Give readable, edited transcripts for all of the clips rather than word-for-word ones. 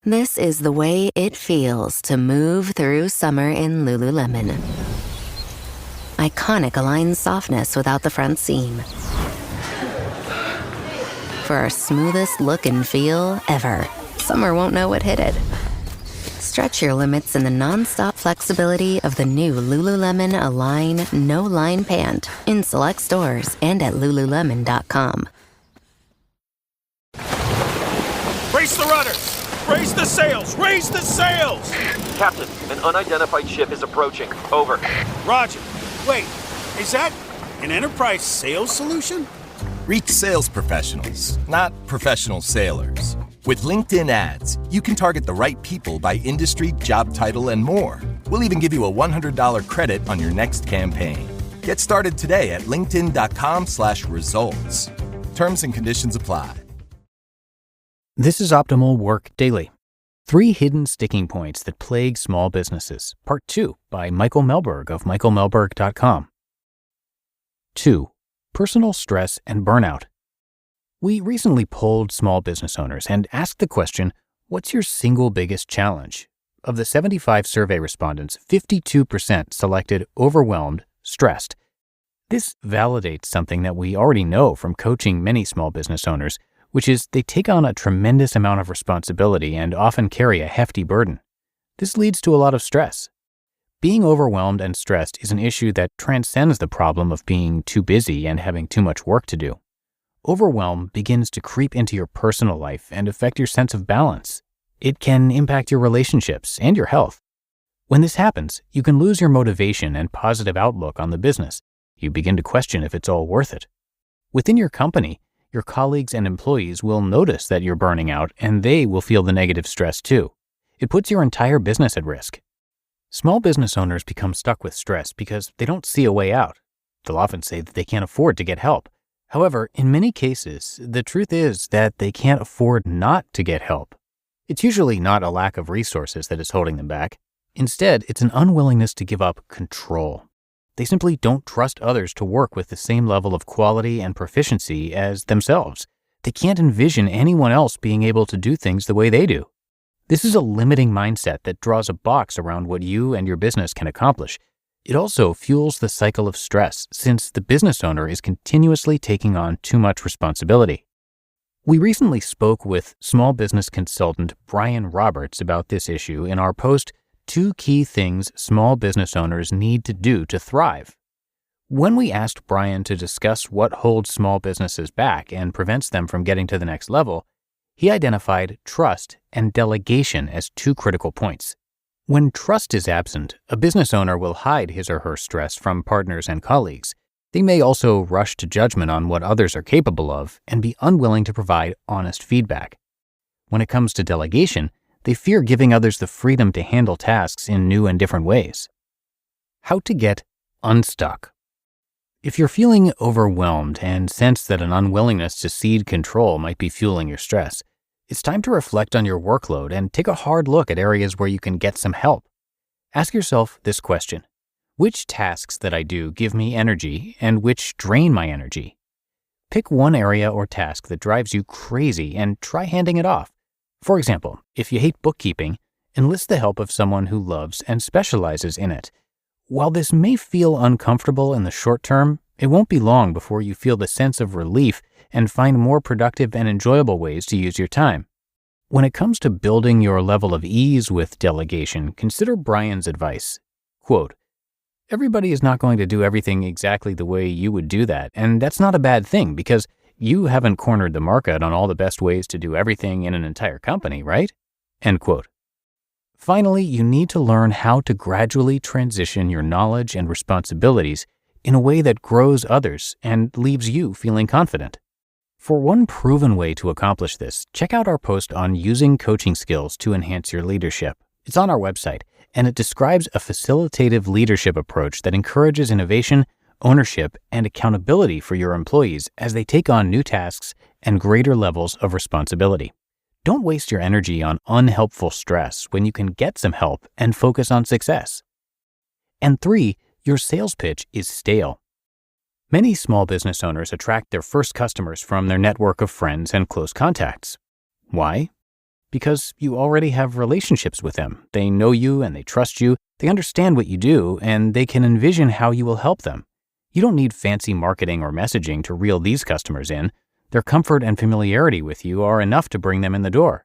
This is the way it feels to move through summer in Lululemon. Iconic Align softness without the front seam. For our smoothest look and feel ever, summer won't know what hit it. Stretch your limits in the non-stop flexibility of the new Lululemon Align No-Line Pant in select stores and at Lululemon.com. Brace the rudders! Raise the sails! Raise the sails! Captain, an unidentified ship is approaching. Over. Roger. Wait, is that an enterprise sales solution? Reach sales professionals, not professional sailors. With LinkedIn ads, you can target the right people by industry, job title, and more. We'll even give you a $100 credit on your next campaign. Get started today at linkedin.com/results. Terms and conditions apply. This is Optimal Work Daily. 3 Hidden Sticking Points That Plague Small Businesses, Part 2 by Michael Mehlberg of michaelmehlberg.com. 2. Personal stress and burnout. We recently polled small business owners and asked the question, what's your single biggest challenge? Of the 75 survey respondents, 52% selected overwhelmed, stressed. This validates something that we already know from coaching many small business owners, which is they take on a tremendous amount of responsibility and often carry a hefty burden. This leads to a lot of stress. Being overwhelmed and stressed is an issue that transcends the problem of being too busy and having too much work to do. Overwhelm begins to creep into your personal life and affect your sense of balance. It can impact your relationships and your health. When this happens, you can lose your motivation and positive outlook on the business. You begin to question if it's all worth it. Within your company, your colleagues and employees will notice that you're burning out, and they will feel the negative stress too. It puts your entire business at risk. Small business owners become stuck with stress because they don't see a way out. They'll often say that they can't afford to get help. However, in many cases, the truth is that they can't afford not to get help. It's usually not a lack of resources that is holding them back. Instead, it's an unwillingness to give up control. They simply don't trust others to work with the same level of quality and proficiency as themselves. They can't envision anyone else being able to do things the way they do. This is a limiting mindset that draws a box around what you and your business can accomplish. It also fuels the cycle of stress since the business owner is continuously taking on too much responsibility. We recently spoke with small business consultant Brian Roberts about this issue in our post, 2 Key Things Small Business Owners Need to Do to Thrive. When we asked Brian to discuss what holds small businesses back and prevents them from getting to the next level, he identified trust and delegation as 2 critical points. When trust is absent, a business owner will hide his or her stress from partners and colleagues. They may also rush to judgment on what others are capable of and be unwilling to provide honest feedback. When it comes to delegation, they fear giving others the freedom to handle tasks in new and different ways. How to get unstuck. If you're feeling overwhelmed and sense that an unwillingness to cede control might be fueling your stress, it's time to reflect on your workload and take a hard look at areas where you can get some help. Ask yourself this question: which tasks that I do give me energy and which drain my energy? Pick one area or task that drives you crazy and try handing it off. For example, if you hate bookkeeping, enlist the help of someone who loves and specializes in it. While this may feel uncomfortable in the short term, it won't be long before you feel the sense of relief and find more productive and enjoyable ways to use your time. When it comes to building your level of ease with delegation, consider Brian's advice. Quote, "Everybody is not going to do everything exactly the way you would do that, and that's not a bad thing because you haven't cornered the market on all the best ways to do everything in an entire company, right?" End quote. Finally, you need to learn how to gradually transition your knowledge and responsibilities in a way that grows others and leaves you feeling confident. For one proven way to accomplish this, check out our post on using coaching skills to enhance your leadership. It's on our website, and it describes a facilitative leadership approach that encourages innovation, ownership, and accountability for your employees as they take on new tasks and greater levels of responsibility. Don't waste your energy on unhelpful stress when you can get some help and focus on success. And 3, your sales pitch is stale. Many small business owners attract their first customers from their network of friends and close contacts. Why? because you already have relationships with them. They know you and they trust you. They understand what you do, and they can envision how you will help them. You don't need fancy marketing or messaging to reel these customers in. Their comfort and familiarity with you are enough to bring them in the door.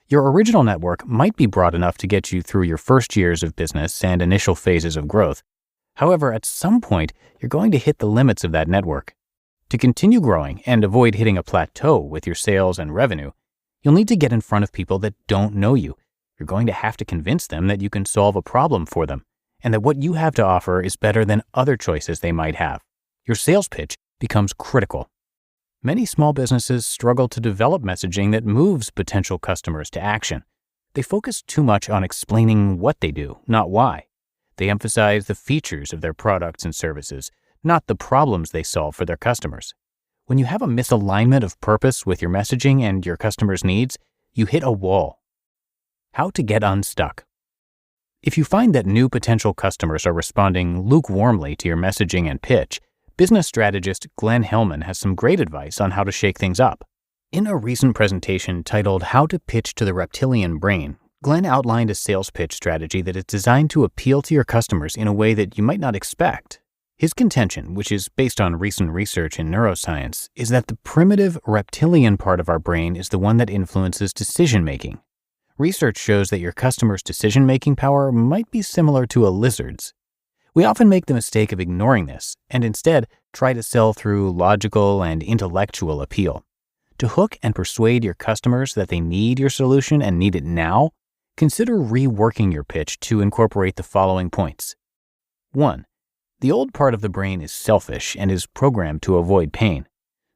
Your original network might be broad enough to get you through your first years of business and initial phases of growth. However, at some point, you're going to hit the limits of that network. To continue growing and avoid hitting a plateau with your sales and revenue, you'll need to get in front of people that don't know you. You're going to have to convince them that you can solve a problem for them and that what you have to offer is better than other choices they might have. Your sales pitch becomes critical. Many small businesses struggle to develop messaging that moves potential customers to action. They focus too much on explaining what they do, not why. They emphasize the features of their products and services, not the problems they solve for their customers. When you have a misalignment of purpose with your messaging and your customers' needs, you hit a wall. How to get unstuck. If you find that new potential customers are responding lukewarmly to your messaging and pitch, business strategist Glenn Hellman has some great advice on how to shake things up. In a recent presentation titled How to Pitch to the Reptilian Brain, Glenn outlined a sales pitch strategy that is designed to appeal to your customers in a way that you might not expect. His contention, which is based on recent research in neuroscience, is that the primitive reptilian part of our brain is the one that influences decision-making. Research shows that your customer's decision-making power might be similar to a lizard's. We often make the mistake of ignoring this and instead try to sell through logical and intellectual appeal. To hook and persuade your customers that they need your solution and need it now, consider reworking your pitch to incorporate the following points. 1. The old part of the brain is selfish and is programmed to avoid pain.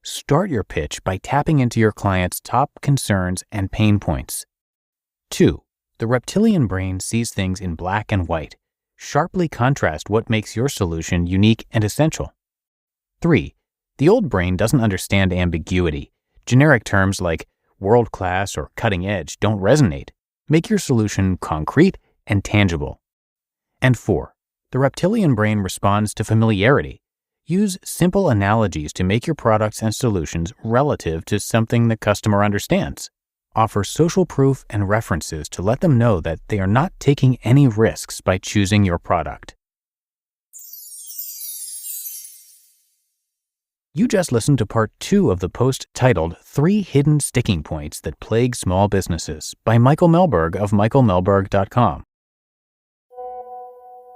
Start your pitch by tapping into your client's top concerns and pain points. 2. The reptilian brain sees things in black and white. Sharply contrast what makes your solution unique and essential. 3. The old brain doesn't understand ambiguity. Generic terms like world-class or cutting-edge don't resonate. Make your solution concrete and tangible. And 4. The reptilian brain responds to familiarity. Use simple analogies to make your products and solutions relative to something the customer understands. Offer social proof and references to let them know that they are not taking any risks by choosing your product. You just listened to part 2 of the post titled 3 Hidden Sticking Points That Plague Small Businesses by Michael Mehlberg of michaelmehlberg.com.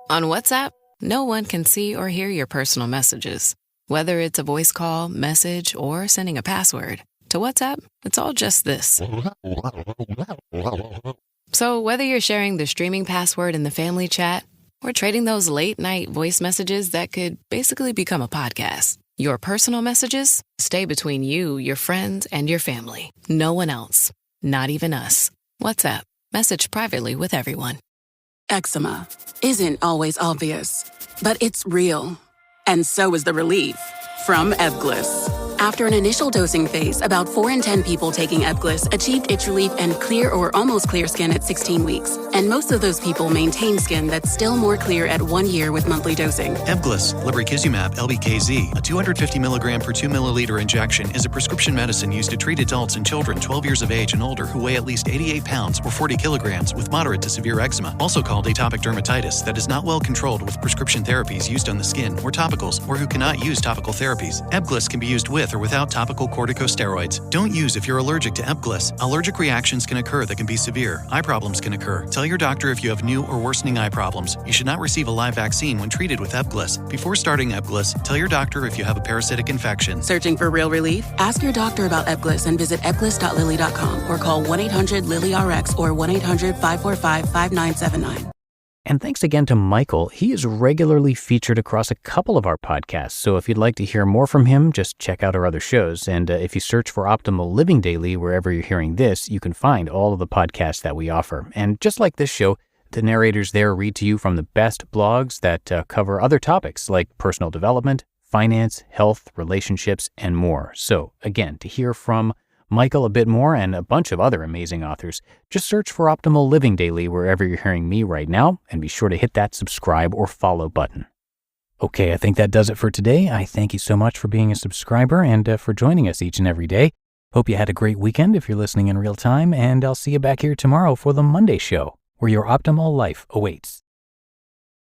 On WhatsApp, no one can see or hear your personal messages. Whether it's a voice call, message, or sending a password. To WhatsApp, it's all just this. So whether you're sharing the streaming password in the family chat or trading those late-night voice messages that could basically become a podcast, your personal messages stay between you, your friends, and your family. No one else. Not even us. WhatsApp. Message privately with everyone. Eczema isn't always obvious, but it's real. And so is the relief from Ebglyss. After an initial dosing phase, about 4 in 10 people taking Ebglyss achieved itch relief and clear or almost clear skin at 16 weeks. And most of those people maintain skin that's still more clear at 1 year with monthly dosing. Ebglyss, lebrikizumab LBKZ, a 250 milligram per 2 milliliter injection, is a prescription medicine used to treat adults and children 12 years of age and older who weigh at least 88 pounds or 40 kilograms with moderate to severe eczema, also called atopic dermatitis, that is not well controlled with prescription therapies used on the skin or topicals, or who cannot use topical therapies. Ebglyss can be used with or without topical corticosteroids. Don't use if you're allergic to Ebglyss. Allergic reactions can occur that can be severe. Eye problems can occur. Tell your doctor if you have new or worsening eye problems. You should not receive a live vaccine when treated with Ebglyss. Before starting Ebglyss, tell your doctor if you have a parasitic infection. Searching for real relief? Ask your doctor about Ebglyss and visit ebglyss.lilly.com or call 1-800-LILY-RX or 1-800-545-5979. And thanks again to Michael. He is regularly featured across a couple of our podcasts, so if you'd like to hear more from him, just check out our other shows. And if you search for Optimal Living Daily wherever you're hearing this, you can find all of the podcasts that we offer. And just like this show, the narrators there read to you from the best blogs that cover other topics like personal development, finance, health, relationships, and more. So again, to hear from Michael a bit more and a bunch of other amazing authors, just search for Optimal Living Daily wherever you're hearing me right now, and be sure to hit that subscribe or follow button. Okay, I think that does it for today. I thank you so much for being a subscriber and for joining us each and every day. Hope you had a great weekend if you're listening in real time, and I'll see you back here tomorrow for the Monday show, where your optimal life awaits.